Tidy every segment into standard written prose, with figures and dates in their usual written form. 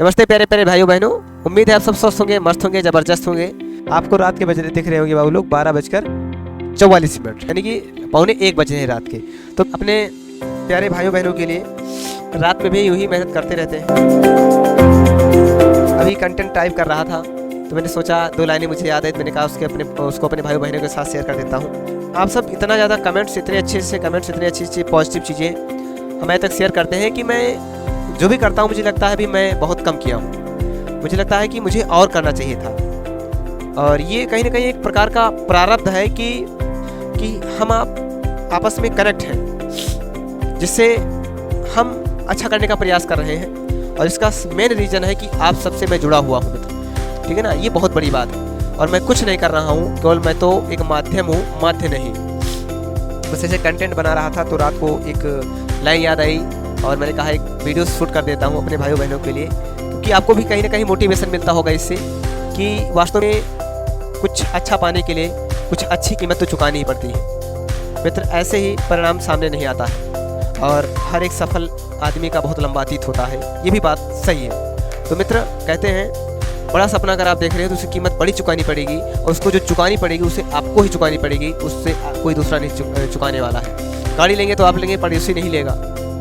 नमस्ते प्यारे प्यारे भाइयों बहनों, उम्मीद है आप सब स्वस्थ होंगे, मस्त होंगे, ज़बरदस्त होंगे। आपको रात के बज रहे दिख रहे होंगे बाबू लोग 12:44, यानी कि 12:45 बजे हैं रात के। तो अपने प्यारे भाइयों बहनों के लिए रात में भी यूँ ही मेहनत करते रहते हैं। अभी कंटेंट टाइप कर रहा था तो मैंने सोचा 2 लाइनें मुझे याद है, तो मैंने कहा उसको अपने भाइयों बहनों के साथ शेयर कर देता हूँ। आप सब इतना ज़्यादा कमेंट्स, इतने अच्छे कमेंट्स, इतनी अच्छी पॉजिटिव चीज़ें हमें तक शेयर करते हैं कि मैं जो भी करता हूँ मुझे लगता है अभी मैं बहुत कम किया हूँ। मुझे लगता है कि मुझे और करना चाहिए था। और ये कहीं ना कहीं एक प्रकार का प्रारब्ध है कि हम आप आपस में कनेक्ट हैं, जिससे हम अच्छा करने का प्रयास कर रहे हैं। और इसका मेन रीज़न है कि आप सबसे मैं जुड़ा हुआ हूँ मित्र, ठीक है ना। ये बहुत बड़ी बात है और मैं कुछ नहीं कर रहा हूँ, केवल मैं तो एक माध्यम हूँ, माध्य नहीं। बस ऐसे कंटेंट बना रहा था तो रात को एक लाइन याद आई और मैंने कहा एक वीडियो शूट कर देता हूँ अपने भाइयों बहनों के लिए, क्योंकि आपको भी कहीं ना कहीं मोटिवेशन मिलता होगा इससे कि वास्तव में कुछ अच्छा पाने के लिए कुछ अच्छी कीमत तो चुकानी ही पड़ती है मित्र। ऐसे ही परिणाम सामने नहीं आता है और हर एक सफल आदमी का बहुत लंबा अतीत होता है, ये भी बात सही है। तो मित्र कहते हैं बड़ा सपना अगर आप देख रहे हो तो उसकी कीमत बड़ी चुकानी पड़ेगी, और उसको जो चुकानी पड़ेगी उसे आपको ही चुकानी पड़ेगी, उससे कोई दूसरा नहीं चुकाने वाला है। गाड़ी लेंगे तो आप लेंगे, पड़ोसी नहीं लेगा।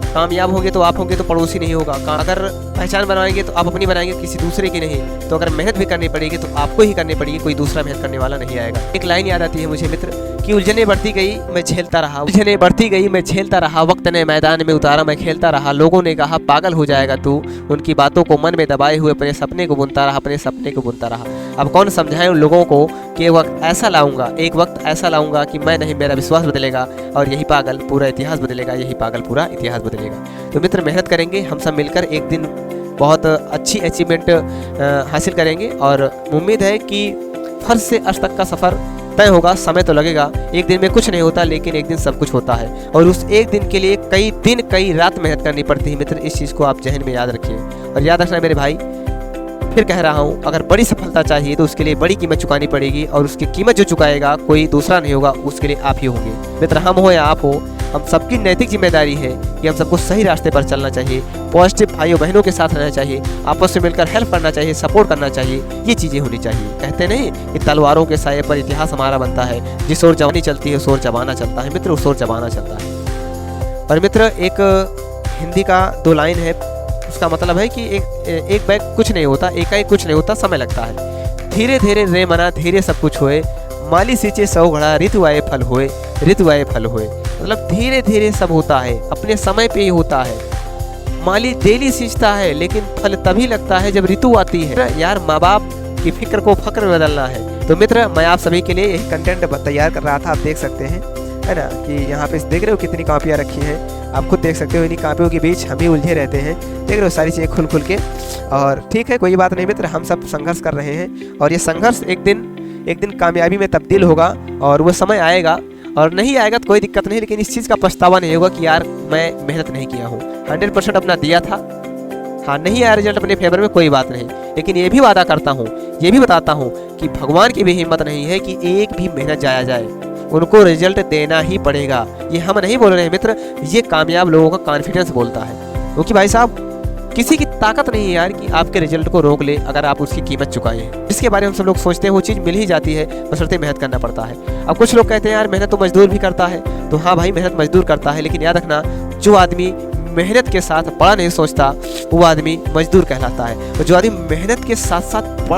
कामयाब होंगे तो आप होंगे तो पड़ोसी नहीं होगा। अगर पहचान बनाएंगे तो आप अपनी बनाएंगे, किसी दूसरे की नहीं। तो अगर मेहनत भी करनी पड़ेगी तो आपको ही करनी पड़ेगी, कोई दूसरा मेहनत करने वाला नहीं आएगा। एक लाइन याद आती है मुझे मित्र कि उलझने बढ़ती गई मैं झेलता रहा, उलझने बढ़ती गई मैं झेलता रहा, वक्त ने मैदान में उतारा मैं खेलता रहा। लोगों ने कहा पागल हो जाएगा तू, उनकी बातों को मन में दबाए हुए अपने सपने को बुनता रहा, अपने सपने को बुनता रहा। अब कौन समझाए उन लोगों को कि एक वक्त ऐसा लाऊंगा कि मैं नहीं, मेरा विश्वास बदलेगा और यही पागल पूरा इतिहास बदलेगा, यही पागल पूरा इतिहास बदलेगा। तो मित्र मेहनत करेंगे हम सब मिलकर, एक दिन बहुत अच्छी अचीवमेंट हासिल करेंगे। और उम्मीद है कि फर्श से अर्श तक का सफ़र तय होगा। समय तो लगेगा, एक दिन में कुछ नहीं होता, लेकिन एक दिन सब कुछ होता है। और उस एक दिन के लिए कई दिन कई रात मेहनत करनी पड़ती है मित्र। इस चीज़ को आप जहन में याद रखिए और याद रखना मेरे भाई, फिर कह रहा हूँ अगर बड़ी सफलता चाहिए तो उसके लिए बड़ी कीमत चुकानी पड़ेगी, और उसकी कीमत जो चुकाएगा कोई दूसरा नहीं होगा, उसके लिए आप ही होंगे मित्र। हम हो या आप हो, हम सबकी नैतिक जिम्मेदारी है कि हम सबको सही रास्ते पर चलना चाहिए, पॉजिटिव भाइयों बहनों के साथ रहना चाहिए, आपस में मिलकर हेल्प करना चाहिए, सपोर्ट करना चाहिए। ये चीज़ें होनी चाहिए। कहते नहीं कि तलवारों के साये पर इतिहास हमारा बनता है, जिस ओर जवानी चलती है उस ओर जमाना चलता है मित्र, उस ओर जमाना चलता है। और मित्र एक हिंदी का 2 लाइन है, उसका मतलब है कि एक बैग कुछ नहीं होता, एकाएक कुछ नहीं होता, समय लगता है। धीरे धीरे रे मना धीरे सब कुछ होए, माली सींचे 100 घड़ा ऋतु आए फल होए, ऋतु आए फल होए। मतलब धीरे धीरे सब होता है, अपने समय पे ही होता है। माली डेली सींचता है लेकिन फल तभी लगता है जब ऋतु आती है। यार माँ बाप की फिक्र को फक्र में बदलना है। तो मित्र मैं आप सभी के लिए एक कंटेंट तैयार कर रहा था, आप देख सकते हैं है ना कि यहाँ पे देख रहे हो कितनी कापियाँ रखी हैं, आप खुद देख सकते हो। इन्हीं कापियों के बीच हम ही उलझे रहते हैं, देख रहे हो सारी चीज़ें खुल खुल के। और ठीक है कोई बात नहीं मित्र, हम सब संघर्ष कर रहे हैं और ये संघर्ष एक दिन कामयाबी में तब्दील होगा। और वो समय आएगा, और नहीं आएगा तो कोई दिक्कत नहीं, लेकिन इस चीज़ का पछतावा नहीं होगा कि यार मैं मेहनत नहीं किया हूँ। 100% अपना दिया था, हाँ नहीं आया रिजल्ट अपने फेवर में, कोई बात नहीं। लेकिन ये भी वादा करता हूँ, ये भी बताता हूँ कि भगवान की भी हिम्मत नहीं है कि एक भी मेहनत जाया जाए, उनको रिजल्ट देना ही पड़ेगा। ये हम नहीं बोल रहे हैं मित्र, ये कामयाब लोगों का कॉन्फिडेंस बोलता है। क्योंकि भाई साहब किसी की ताकत नहीं है यार कि आपके रिजल्ट को रोक ले अगर आप उसकी कीमत चुकाए हैं। जिसके बारे में हम सब लोग सोचते हैं वो चीज़ मिल ही जाती है, बशर्ते मेहनत करना पड़ता है। अब कुछ लोग कहते हैं यार मेहनत तो मजदूर भी करता है, तो हाँ भाई मेहनत मजदूर करता है, लेकिन याद रखना जो आदमी मेहनत के साथ बड़ा नहीं सोचता वो आदमी मजदूर कहलाता है। और जो आदमी मेहनत के साथ साथ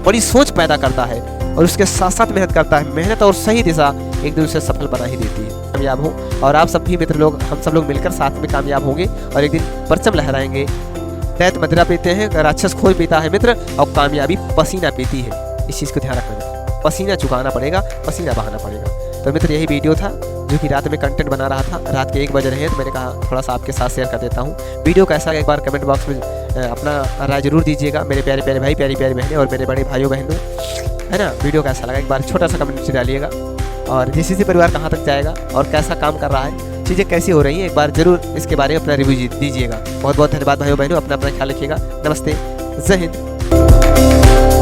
बड़ी सोच पैदा करता है और उसके साथ साथ मेहनत करता है, मेहनत और सही दिशा एक दूसरे से सफल बना ही देती है। कामयाब हो और आप सब भी मित्र लोग, हम सब लोग मिलकर साथ में कामयाब होंगे और एक दिन परचम लहराएंगे। दैत मदिरा पीते हैं, राक्षस खोल पीता है मित्र, और कामयाबी पसीना पीती है। इस चीज़ को ध्यान रखना, पसीना चुकाना पड़ेगा, पसीना बहाना पड़ेगा। तो मित्र यही वीडियो था जो कि रात में कंटेंट बना रहा था, रात के 1 बज रहे हैं, तो मैंने कहा थोड़ा सा आपके साथ शेयर कर देता हूँ। वीडियो कैसा एक बार कमेंट बॉक्स में अपना राय जरूर दीजिएगा मेरे प्यारे प्यारे भाई, प्यारी प्यारी बहनें और मेरे बड़े भाइयों बहनों, है ना। वीडियो कैसा लगा एक बार छोटा सा कमेंट डालिएगा, और जिस परिवार कहाँ तक जाएगा और कैसा काम कर रहा है, चीज़ें कैसी हो रही हैं, एक बार जरूर इसके बारे में अपना रिव्यू दीजिएगा। बहुत बहुत धन्यवाद भाइयों बहनों, अपना ख्याल रखिएगा। नमस्ते, जय हिंद।